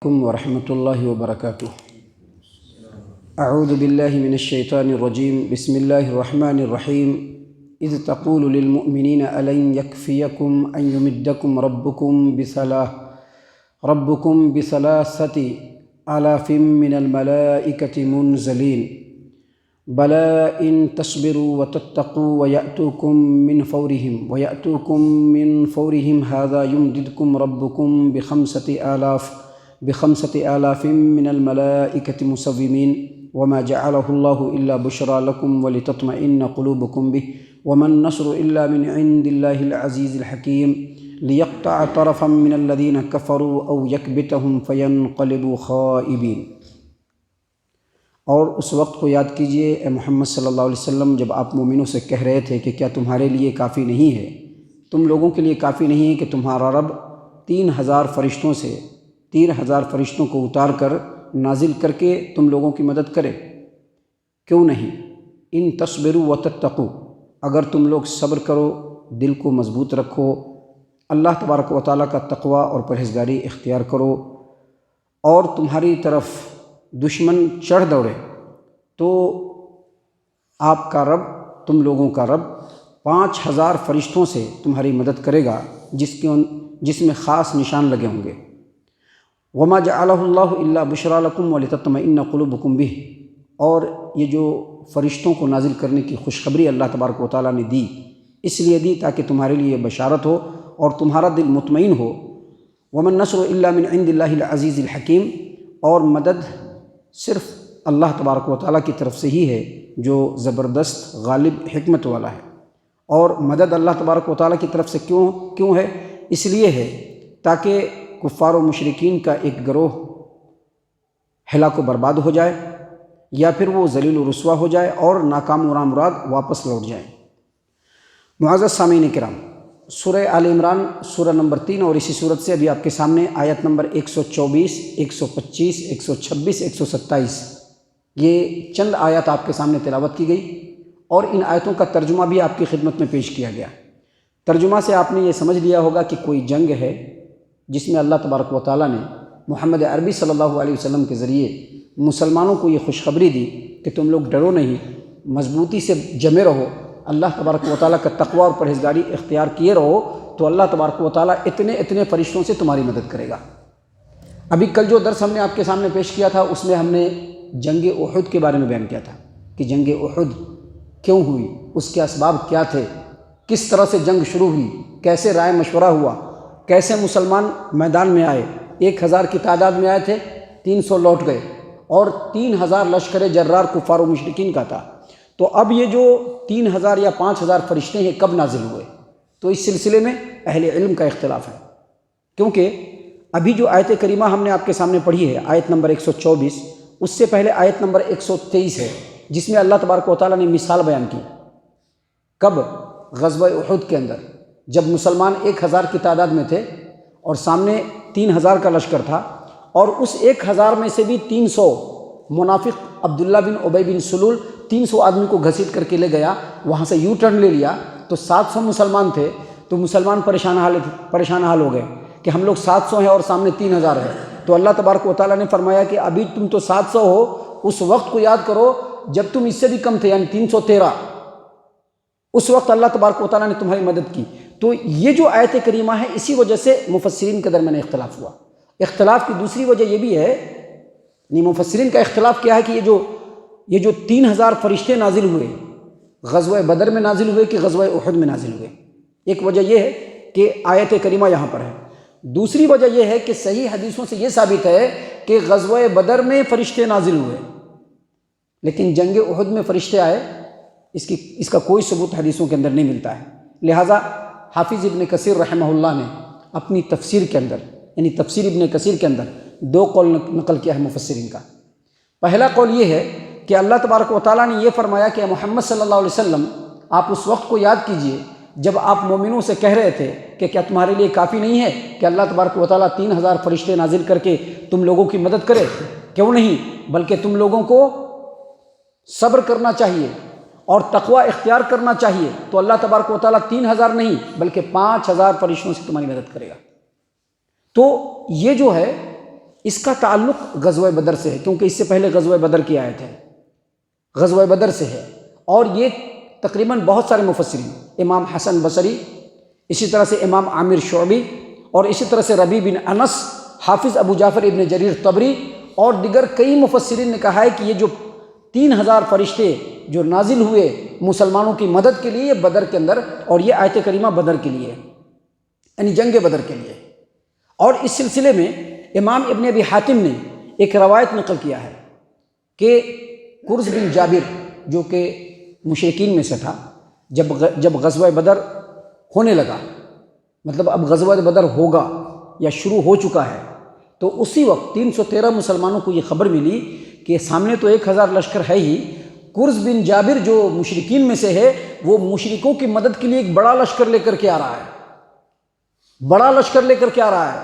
ورحمۃ اللہ وبرکاتہ۔ اعوذ باللہ من الشیطان الرجیم، بسم اللہ الرحمن الرحیم۔ اذ تقول للمؤمنین الن یکفیکم ان یمدکم ربکم بثلاثۃ آلاف من الملائکۃ منزلین بلی ان تصبروا وتتقوا ویأتوکم من فورہم ھذا یمددکم ربکم بخمسۃ آلاف من الملائکۃ مسومین وما جعلہ اللہ الا بشریٰ لکم ولتطمئن قلوبکم بہ وما النصر الا من عند اللہ العزیز الحکیم لیقطع طرفا من الذین کفروا او یکبتہم فینقلبوا خائبین۔ اور اس وقت کو یاد کیجئے اے محمد صلی اللہ علیہ وسلم جب آپ مومنوں سے کہہ رہے تھے کہ کیا تمہارے لیے کافی نہیں ہے، تم لوگوں کے لیے کافی نہیں ہے کہ تمہارا رب 3000 فرشتوں کو اتار کر نازل کر کے تم لوگوں کی مدد کرے؟ کیوں نہیں؟ ان تصبروا وتتقوا، اگر تم لوگ صبر کرو، دل کو مضبوط رکھو، اللہ تبارک و تعالیٰ کا تقوی اور پرہیزگاری اختیار کرو، اور تمہاری طرف دشمن چڑھ دوڑے تو آپ کا رب، تم لوگوں کا رب 5000 فرشتوں سے تمہاری مدد کرے گا جس میں خاص نشان لگے ہوں گے۔ وما جعلہ اللہ الا بشریٰ لکم ولتطمئن قلوبکم بہ، اور یہ جو فرشتوں کو نازل کرنے کی خوشخبری اللہ تبارک و تعالیٰ نے دی، اس لیے دی تاکہ تمہارے لیے بشارت ہو اور تمہارا دل مطمئن ہو۔ وما النصر الا من عند اللہ العزیز الحکیم، اور مدد صرف اللہ تبارک و تعالیٰ کی طرف سے ہی ہے جو زبردست غالب حکمت والا ہے۔ اور مدد اللہ تبارک و تعالیٰ کی طرف سے کیوں ہے؟ اس لیے ہے تاکہ کفار و مشرکین کا ایک گروہ ہلاک و برباد ہو جائے، یا پھر وہ ذلیل و رسوا ہو جائے اور ناکام و نامراد واپس لوٹ جائیں۔ معزز سامعین کرام، سورہ آل عمران سورہ نمبر 3 اور اسی صورت سے ابھی آپ کے سامنے آیت نمبر 124، 125، 126، 127 یہ چند آیات آپ کے سامنے تلاوت کی گئی، اور ان آیتوں کا ترجمہ بھی آپ کی خدمت میں پیش کیا گیا۔ ترجمہ سے آپ نے یہ سمجھ لیا ہوگا کہ کوئی جنگ ہے جس میں اللہ تبارک و تعالیٰ نے محمد عربی صلی اللہ علیہ وسلم کے ذریعے مسلمانوں کو یہ خوشخبری دی کہ تم لوگ ڈرو نہیں، مضبوطی سے جمے رہو، اللہ تبارک و تعالیٰ کا تقوی اور پرہیزگاری اختیار کیے رہو، تو اللہ تبارک و تعالیٰ اتنے فرشتوں سے تمہاری مدد کرے گا۔ ابھی کل جو درس ہم نے آپ کے سامنے پیش کیا تھا، اس میں ہم نے جنگ احد کے بارے میں بیان کیا تھا کہ جنگ احد کیوں ہوئی، اس کے اسباب کیا تھے، کس طرح سے جنگ شروع ہوئی، کیسے رائے مشورہ ہوا، کیسے مسلمان میدان میں آئے۔ 1000 کی تعداد میں آئے تھے، 300 لوٹ گئے، اور 3000 لشکر جرار کفار و مشرکین کا تھا۔ تو اب یہ جو 3000 یا 5000 فرشتے ہیں کب نازل ہوئے، تو اس سلسلے میں اہل علم کا اختلاف ہے، کیونکہ ابھی جو آیت کریمہ ہم نے آپ کے سامنے پڑھی ہے، آیت نمبر 124، اس سے پہلے آیت نمبر 123 ہے، جس میں اللہ تبارک و تعالیٰ نے مثال بیان کی۔ کب؟ غزوہ احد کے اندر، جب مسلمان 1000 کی تعداد میں تھے اور سامنے 3000 کا لشکر تھا، اور اس 1000 میں سے بھی 300 منافق عبداللہ بن ابی بن سلول 300 آدمی کو گھسیٹ کر کے لے گیا، وہاں سے یو ٹرن لے لیا، تو 700 مسلمان تھے، تو مسلمان پریشان حال ہو گئے کہ ہم لوگ 700 ہیں اور سامنے 3000 ہے۔ تو اللہ تبارک و تعالیٰ نے فرمایا کہ ابھی تم تو 700 ہو، اس وقت کو یاد کرو جب تم اس سے بھی کم تھے، یعنی 313، اس وقت اللہ تبارک و تعالیٰ نے تمہاری مدد کی۔ تو یہ جو آیت کریمہ ہے، اسی وجہ سے مفسرین کے درمیان اختلاف ہوا۔ اختلاف کی دوسری وجہ یہ بھی ہے، مفسرین کا اختلاف کیا ہے کہ یہ جو 3000 فرشتے نازل ہوئے، غزوہ بدر میں نازل ہوئے کہ غزوہ احد میں نازل ہوئے؟ ایک وجہ یہ ہے کہ آیت کریمہ یہاں پر ہے۔ دوسری وجہ یہ ہے کہ صحیح حدیثوں سے یہ ثابت ہے کہ غزوہ بدر میں فرشتے نازل ہوئے، لیکن جنگ احد میں فرشتے آئے، اس کا کوئی ثبوت حدیثوں کے اندر نہیں ملتا ہے۔ لہٰذا حافظ ابن کثیر رحمہ اللہ نے اپنی تفسیر کے اندر، یعنی تفسیر ابن کثیر کے اندر 2 قول نقل کیا ہے مفسرین کا۔ پہلا قول یہ ہے کہ اللہ تبارک و تعالیٰ نے یہ فرمایا کہ محمد صلی اللہ علیہ وسلم آپ اس وقت کو یاد کیجئے جب آپ مومنوں سے کہہ رہے تھے کہ کیا تمہارے لیے کافی نہیں ہے کہ اللہ تبارک و تعالیٰ 3000 فرشتے نازل کر کے تم لوگوں کی مدد کرے؟ کیوں نہیں، بلکہ تم لوگوں کو صبر کرنا چاہیے اور تقوی اختیار کرنا چاہیے، تو اللہ تبارک و تعالیٰ 3000 نہیں بلکہ 5000 فرشتوں سے تمہاری مدد کرے گا۔ تو یہ جو ہے اس کا تعلق غزوہ بدر سے ہے، کیونکہ اس سے پہلے غزوہ بدر کی آیت ہے، غزوہ بدر سے ہے۔ اور یہ تقریباً بہت سارے مفسرین، امام حسن بصری، اسی طرح سے امام عامر شعبی، اور اسی طرح سے ربیع بن انس، حافظ ابو جعفر ابن جریر طبری اور دیگر کئی مفسرین نے کہا ہے کہ یہ جو 3000 فرشتے جو نازل ہوئے مسلمانوں کی مدد کے لیے، یہ بدر کے اندر، اور یہ آیت کریمہ بدر کے لیے، یعنی جنگ بدر کے لیے۔ اور اس سلسلے میں امام ابن ابی حاتم نے ایک روایت نقل کیا ہے کہ کرز بن جابر جو کہ مشرکین میں سے تھا، جب غزوہ بدر ہونے لگا، مطلب اب غزوہ بدر ہوگا یا شروع ہو چکا ہے، تو اسی وقت 313 مسلمانوں کو یہ خبر ملی کہ سامنے تو 1000 لشکر ہے ہی، کرز بن جابر جو مشرکین میں سے ہے وہ مشرکوں کی مدد کے لیے ایک بڑا لشکر لے کر کے آ رہا ہے، بڑا لشکر لے کر کے آ رہا ہے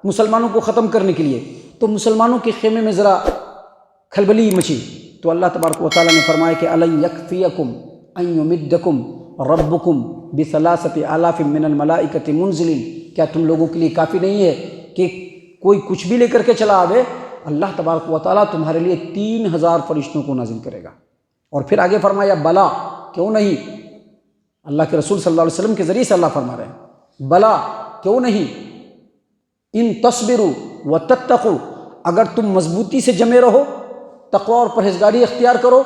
مسلمانوں کو ختم کرنے کے لیے۔ تو مسلمانوں کے خیمے میں ذرا کھلبلی مچی، تو اللہ تبارک و تعالیٰ نے فرمایا کہ أَلَنْ يَكْفِيَكُمْ أَنْ يُمِدَّكُمْ رَبُّكُمْ بِثَلَاثَةِ آلَافٍ مِّنَ الْمَلَائِكَةِ مُنْزِلِينَ، کیا تم لوگوں کے لیے کافی نہیں ہے کہ کوئی کچھ بھی لے کر کے چلا آوے، اللہ تبارک و تعالیٰ تمہارے لیے 3000 فرشتوں کو نازل کرے گا۔ اور پھر آگے فرمایا بلا، کیوں نہیں، اللہ کے رسول صلی اللہ علیہ وسلم کے ذریعے سے اللہ فرما رہے ہیں بلا، کیوں نہیں، ان تصبروا وتتقوا، اگر تم مضبوطی سے جمے رہو، تقوی اور پرہیزگاری اختیار کرو،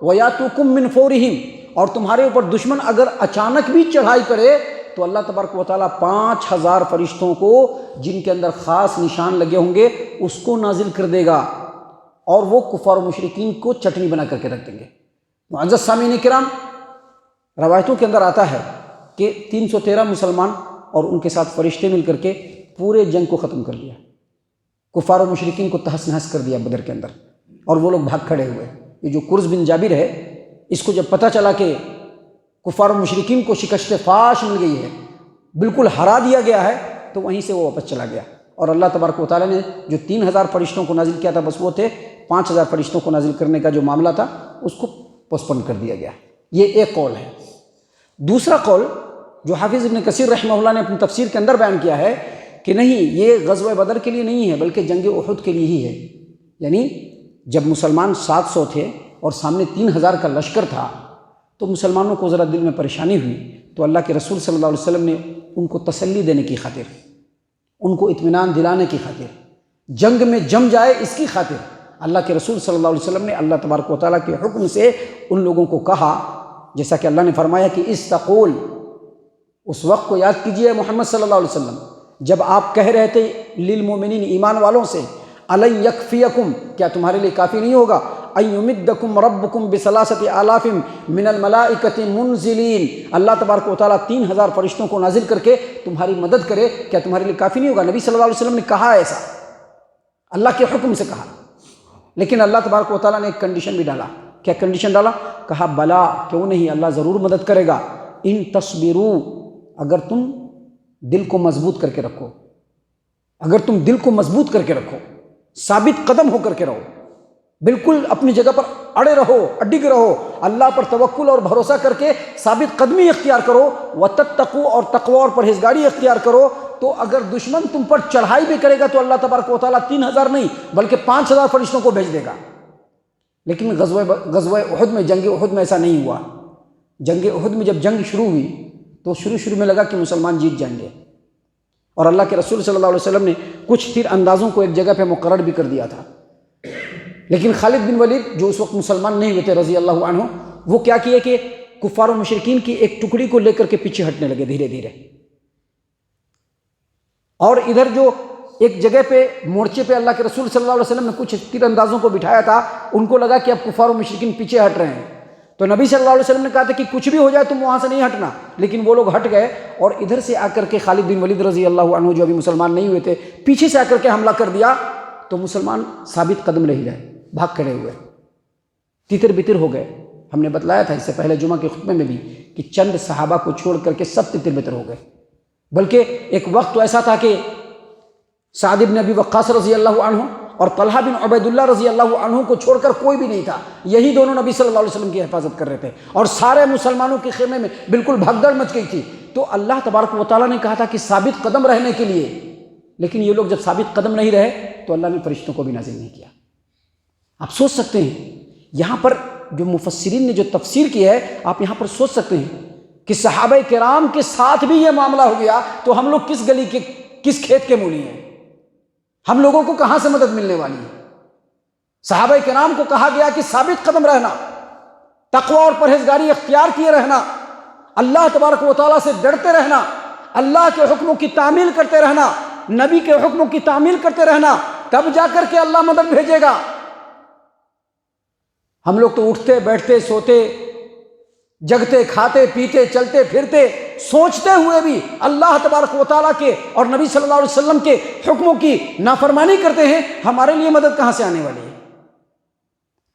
وَيَأْتُوكُم مِّن فَوْرِهِمْ، اور تمہارے اوپر دشمن اگر اچانک بھی چڑھائی کرے تو اللہ تبارک و تعالیٰ 5000 فرشتوں کو جن کے اندر خاص نشان لگے ہوں گے اس کو نازل کر دے گا، اور وہ کفار و مشرکین کو چٹنی بنا کر کے رکھ دیں گے۔ معزز سامعین کرام، روایتوں کے اندر آتا ہے کہ 313 مسلمان اور ان کے ساتھ فرشتے مل کر کے پورے جنگ کو ختم کر دیا، کفار و مشرکین کو تہس نہس کر دیا بدر کے اندر، اور وہ لوگ بھاگ کھڑے ہوئے۔ یہ جو کرز بن جابر ہے، اس کو جب پتہ چلا کہ کفار و مشرکین کو شکست فاش مل گئی ہے، بالکل ہرا دیا گیا ہے، تو وہیں سے وہ واپس چلا گیا، اور اللہ تبارک و تعالیٰ نے جو 3000 فرشتوں کو نازل کیا تھا بس وہ تھے، 5000 فرشتوں کو نازل کرنے کا جو معاملہ تھا اس کو پوسپون کر دیا گیا۔ یہ ایک قول ہے۔ دوسرا قول جو حافظ ابن کثیر رحمہ اللہ نے اپنی تفسیر کے اندر بیان کیا ہے کہ نہیں، یہ غزوہ بدر کے لیے نہیں ہے بلکہ جنگ احد کے لیے ہی ہے، یعنی جب مسلمان 700 تھے اور سامنے 3000 کا لشکر تھا تو مسلمانوں کو ذرا دل میں پریشانی ہوئی، تو اللہ کے رسول صلی اللہ علیہ وسلم نے ان کو تسلی دینے کی خاطر، ان کو اطمینان دلانے کی خاطر، جنگ میں جم جائے اس کی خاطر اللہ کے رسول صلی اللہ علیہ وسلم نے اللہ تبارک و تعالیٰ کے حکم سے ان لوگوں کو کہا، جیسا کہ اللہ نے فرمایا کہ استقول، اس وقت کو یاد کیجئے محمد صلی اللہ علیہ وسلم جب آپ کہہ رہے تھے للمومنین، ایمان والوں سے، أَلَنْ يَكْفِيَكُمْ، کیا تمہارے لیے کافی نہیں ہوگا، أَن يُمِدَّكُمْ رَبُّكُمْ بِثَلَاثَةِ آلَافٍ مِّنَ الْمَلَائِكَةِ مُنْزِلِينَ، اللہ تبارک و تعالیٰ 3000 فرشتوں کو نازل کر کے تمہاری مدد کرے، کیا تمہارے لیے کافی نہیں ہوگا؟ نبی صلی اللہ علیہ وسلم نے کہا ایسا، اللہ کے حکم سے کہا، لیکن اللہ تبارک و تعالیٰ نے ایک کنڈیشن بھی ڈالا۔ کیا کنڈیشن ڈالا؟ کہا بلا، کیوں نہیں، اللہ ضرور مدد کرے گا، ان تصبروا، اگر تم دل کو مضبوط کر کے رکھو، اگر تم دل کو مضبوط کر کے رکھو، ثابت قدم ہو کر کے رہو، بالکل اپنی جگہ پر اڑے رہو، اڈگ رہو، اللہ پر توکل اور بھروسہ کر کے ثابت قدمی اختیار کرو، وتتقوا، اور تقوی اور پرہیزگاری اختیار کرو، تو اگر دشمن تم پر چڑھائی بھی کرے گا تو اللہ تبارک و تعالیٰ 3000 نہیں بلکہ 5000 فرشتوں کو بھیج دے گا۔ لیکن غزوہ احد میں، جنگ احد میں ایسا نہیں ہوا۔ جنگ احد میں جب جنگ شروع ہوئی تو شروع میں لگا کہ مسلمان جیت جائیں گے، اور اللہ کے رسول صلی اللہ علیہ وسلم نے کچھ تیر اندازوں کو ایک جگہ پہ مقرر بھی کر دیا تھا، لیکن خالد بن ولید جو اس وقت مسلمان نہیں ہوئے تھے رضی اللہ عنہ، وہ کیا کیے کہ کفار و مشرکین کی ایک ٹکڑی کو لے کر کے پیچھے ہٹنے لگے دھیرے دھیرے، اور ادھر جو ایک جگہ پہ مورچے پہ اللہ کے رسول صلی اللہ علیہ وسلم نے کچھ تیر اندازوں کو بٹھایا تھا، ان کو لگا کہ اب کفار و مشرکین پیچھے ہٹ رہے ہیں، تو نبی صلی اللہ علیہ وسلم نے کہا تھا کہ کچھ بھی ہو جائے تم وہاں سے نہیں ہٹنا، لیکن وہ لوگ ہٹ گئے، اور ادھر سے آ کر کے خالد بن ولید رضی اللہ عنہ جو ابھی مسلمان نہیں ہوئے تھے پیچھے سے آ کر کے حملہ کر دیا، تو مسلمان ثابت قدم نہیں رہے، بھاگ کھڑے ہوئے، تیتر بتر ہو گئے۔ ہم نے بتلایا تھا اس سے پہلے جمعہ کے خطبے میں بھی کہ چند صحابہ کو چھوڑ کر کے سب تیتر بتر ہو گئے، بلکہ ایک وقت تو ایسا تھا کہ سعد بن ابی وقاص رضی اللہ عنہ اور طلحہ بن عبید اللہ رضی اللہ عنہ کو چھوڑ کر کوئی بھی نہیں تھا، یہی دونوں نبی صلی اللہ علیہ وسلم کی حفاظت کر رہے تھے، اور سارے مسلمانوں کے خیمے میں بالکل بھگدڑ مچ گئی تھی۔ تو اللہ تبارک و تعالیٰ نے کہا تھا کہ ثابت قدم رہنے کے لیے، لیکن یہ لوگ جب ثابت قدم نہیں رہے تو اللہ نے فرشتوں کو بھی نازل نہیں کیا۔ آپ سوچ سکتے ہیں یہاں پر جو مفسرین نے جو تفسیر کی ہے، آپ یہاں پر سوچ سکتے ہیں کہ صحابہ کرام کے ساتھ بھی یہ معاملہ ہو گیا تو ہم لوگ کس گلی کے کس کھیت کے مولی ہیں؟ ہم لوگوں کو کہاں سے مدد ملنے والی ہے؟ صحابہ کرام کو کہا گیا کہ ثابت قدم رہنا، تقوی اور پرہیزگاری اختیار کیے رہنا، اللہ تبارک و تعالیٰ سے ڈرتے رہنا، اللہ کے حکموں کی تعمیل کرتے رہنا، نبی کے حکموں کی تعمیل کرتے رہنا، تب جا کر کے اللہ مدد بھیجے گا۔ ہم لوگ تو اٹھتے بیٹھتے سوتے جگتے کھاتے پیتے چلتے پھرتے سوچتے ہوئے بھی اللہ تبارک و تعالیٰ کے اور نبی صلی اللہ علیہ وسلم کے حکموں کی نافرمانی کرتے ہیں، ہمارے لیے مدد کہاں سے آنے والی ہے؟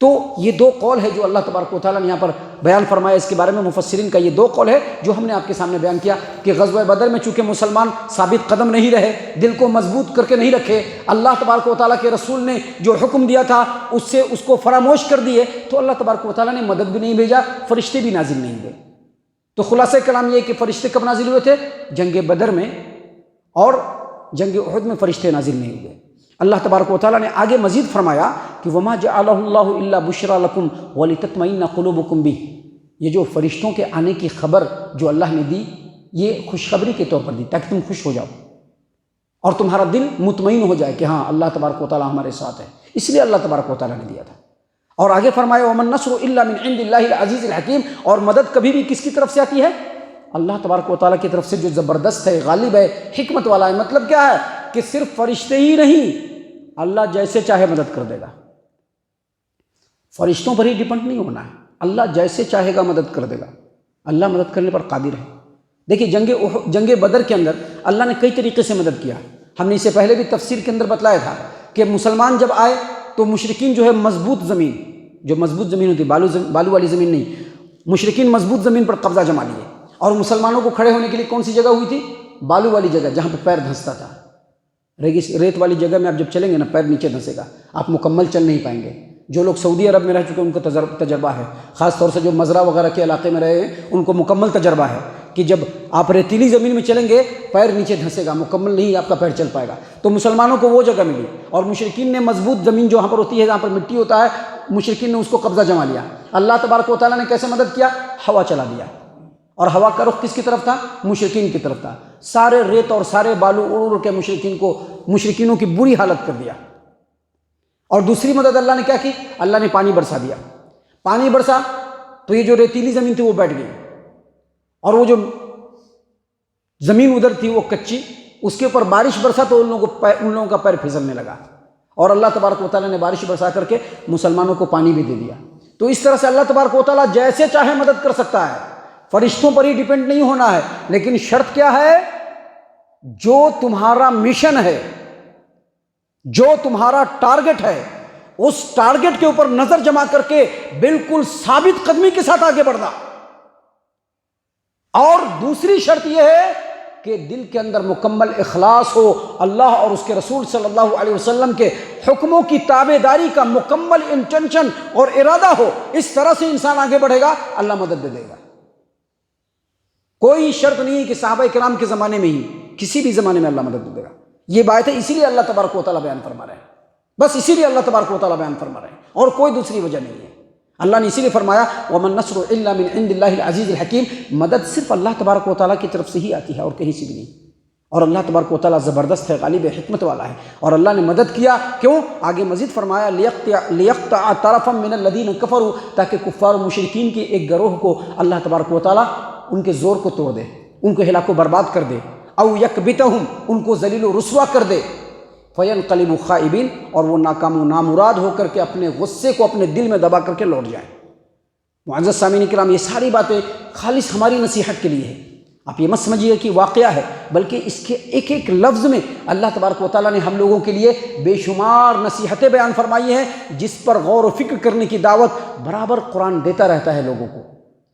تو یہ دو قول ہے جو اللہ تبارک و تعالیٰ نے یہاں پر بیان فرمایا۔ اس کے بارے میں مفسرین کا یہ دو قول ہے جو ہم نے آپ کے سامنے بیان کیا کہ غزوہ بدر میں چونکہ مسلمان ثابت قدم نہیں رہے، دل کو مضبوط کر کے نہیں رکھے، اللہ تبارک و تعالیٰ کے رسول نے جو حکم دیا تھا اس کو فراموش کر دیے، تو اللہ تبارک و تعالیٰ نے مدد بھی نہیں بھیجا، فرشتے بھی نازل نہیں ہوئے۔ تو خلاصہ کلام یہ کہ فرشتے کب نازل ہوئے تھے؟ جنگ بدر میں اور جنگ احد میں فرشتے نازل نہیں ہوئے۔ اللہ تبارک و تعالیٰ نے آگے مزید فرمایا کہ وما جعلہ اللہ الا بشرا لکم ولتطمئن قلوبکم بہ، یہ جو فرشتوں کے آنے کی خبر جو اللہ نے دی، یہ خوشخبری کے طور پر دی تاکہ تم خوش ہو جاؤ اور تمہارا دل مطمئن ہو جائے کہ ہاں اللہ تبارک و تعالیٰ ہمارے ساتھ ہے، اس لیے اللہ تبارک و تعالیٰ نے دیا تھا۔ اور آگے فرمایا وَمَا النَّصْرُ إِلَّا مِنْ عِنْدِ اللَّهِ الْعَزِيزِ الْحَكِيمِ، اور مدد کبھی بھی کس کی طرف سے آتی ہے؟ اللہ تبارک و تعالیٰ کی طرف سے جو زبردست ہے، غالب ہے، حکمت والا ہے۔ مطلب کیا ہے کہ صرف فرشتے ہی نہیں، اللہ جیسے چاہے مدد کر دے گا۔ فرشتوں پر ہی ڈیپینڈ نہیں ہونا ہے، اللہ جیسے چاہے گا مدد کر دے گا، اللہ مدد کرنے پر قادر ہے۔ دیکھیے جنگ بدر کے اندر اللہ نے کئی طریقے سے مدد کیا، ہم نے اسے پہلے بھی تفسیر کے اندر بتلایا تھا کہ مسلمان جب آئے تو مشرکین جو ہے مضبوط زمین، جو مضبوط زمین ہوتی بالو والی زمین نہیں، مشرکین مضبوط زمین پر قبضہ جما لیے، اور مسلمانوں کو کھڑے ہونے کے لیے کون سی جگہ ہوئی تھی؟ بالو والی جگہ، جہاں پہ پیر دھنستا تھا۔ ریت والی جگہ میں آپ جب چلیں گے نا، پیر نیچے دھنسے گا، آپ مکمل چل نہیں پائیں گے۔ جو لوگ سعودی عرب میں رہ چکے ان کو تجربہ ہے، خاص طور سے جو مزرعہ وغیرہ کے علاقے میں رہے ہیں ان کو مکمل تجربہ ہے کہ جب آپ ریتیلی زمین میں چلیں گے پیر نیچے دھنسے گا، مکمل نہیں آپ کا پیر چل پائے گا۔ تو مسلمانوں کو وہ جگہ ملی، اور مشرکین نے مضبوط زمین جو وہاں پر ہوتی ہے، جہاں پر مٹی ہوتا ہے، مشرکین نے اس کو قبضہ جما لیا۔ اللہ تبارک و تعالیٰ نے کیسے مدد کیا؟ ہوا چلا دیا، اور ہوا کا رخ کس کی طرف تھا؟ مشرکین کی طرف تھا۔ سارے ریت اور سارے بالو اڑ اڑ کے مشرکینوں کی بری حالت کر دیا۔ اور دوسری مدد اللہ نے کیا کی؟ اللہ نے پانی برسا دیا۔ پانی برسا تو یہ جو ریتیلی زمین تھی وہ بیٹھ گئی، اور وہ جو زمین ادھر تھی وہ کچی، اس کے اوپر بارش برسا تو ان لوگوں کا پیر پھسلنے لگا، اور اللہ تبارک و تعالیٰ نے بارش برسا کر کے مسلمانوں کو پانی بھی دے دیا۔ تو اس طرح سے اللہ تبارک و تعالیٰ جیسے چاہے مدد کر سکتا ہے، فرشتوں پر ہی ڈیپینڈ نہیں ہونا ہے۔ لیکن شرط کیا ہے؟ جو تمہارا مشن ہے، جو تمہارا ٹارگٹ ہے، اس ٹارگٹ کے اوپر نظر جما کر کے بالکل ثابت قدمی کے ساتھ آگے بڑھنا۔ اور دوسری شرط یہ ہے کہ دل کے اندر مکمل اخلاص ہو، اللہ اور اس کے رسول صلی اللہ علیہ وسلم کے حکموں کی تابعداری کا مکمل انٹینشن اور ارادہ ہو۔ اس طرح سے انسان آگے بڑھے گا، اللہ مدد دے گا۔ کوئی شرط نہیں کہ صحابہ کرام کے زمانے میں ہی، کسی بھی زمانے میں اللہ مدد دے گا۔ یہ بات ہے، اسی لیے اللہ تبارک و تعالیٰ بیان فرما رہے ہیں، بس اسی لیے اللہ تبارک و تعالیٰ بیان فرما رہے ہیں، اور کوئی دوسری وجہ نہیں ہے۔ اللہ نے اسی لیے فرمایا وَمَا النَّصْرُ إِلَّا مِنْ عِنْدِ اللَّهِ الْعَزِيزِ الْحَكِيمِ، مدد صرف اللہ تبارک و تعالیٰ کی طرف سے ہی آتی ہے اور کہیں سے بھی نہیں۔ اور اللہ تبارک و تعالیٰ زبردست ہے، غالب ہے، حکمت والا ہے، اور اللہ نے مدد کیا کیوں؟ آگے مزید فرمایا لِيَقْطَعَ طَرَفًا مِنَ الَّذِينَ كَفَرُوا، تاکہ کفار و مشرکین کے ایک گروہ کو اللہ تبارک و تعالیٰ ان کے زور کو توڑ دے، ان کو ہلاک و برباد کر دے، او یکبتہم، ان کو ذلیل و رسوا کر دے، فینقلبوا خائبین، اور وہ ناکام و نامراد ہو کر کے اپنے غصے کو اپنے دل میں دبا کر کے لوٹ جائیں۔ معزز سامعین کرام، یہ ساری باتیں خالص ہماری نصیحت کے لیے ہے۔ آپ یہ مت سمجھیے کہ واقعہ ہے، بلکہ اس کے ایک ایک لفظ میں اللہ تبارک و تعالیٰ نے ہم لوگوں کے لیے بے شمار نصیحتیں بیان فرمائی ہیں، جس پر غور و فکر کرنے کی دعوت برابر قرآن دیتا رہتا ہے لوگوں کو۔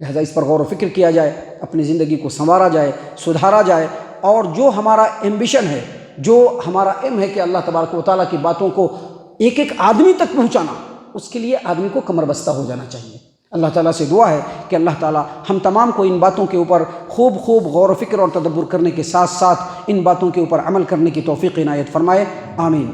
لہذا اس پر غور و فکر کیا جائے، اپنی زندگی کو سنوارا جائے، سدھارا جائے، اور جو ہمارا ایمبیشن ہے، جو ہمارا ایم ہے کہ اللہ تبارک و تعالیٰ کی باتوں کو ایک ایک آدمی تک پہنچانا، اس کے لیے آدمی کو کمر بستہ ہو جانا چاہیے۔ اللہ تعالیٰ سے دعا ہے کہ اللہ تعالیٰ ہم تمام کو ان باتوں کے اوپر خوب غور و فکر اور تدبر کرنے کے ساتھ ساتھ ان باتوں کے اوپر عمل کرنے کی توفیق عنایت فرمائے، آمین۔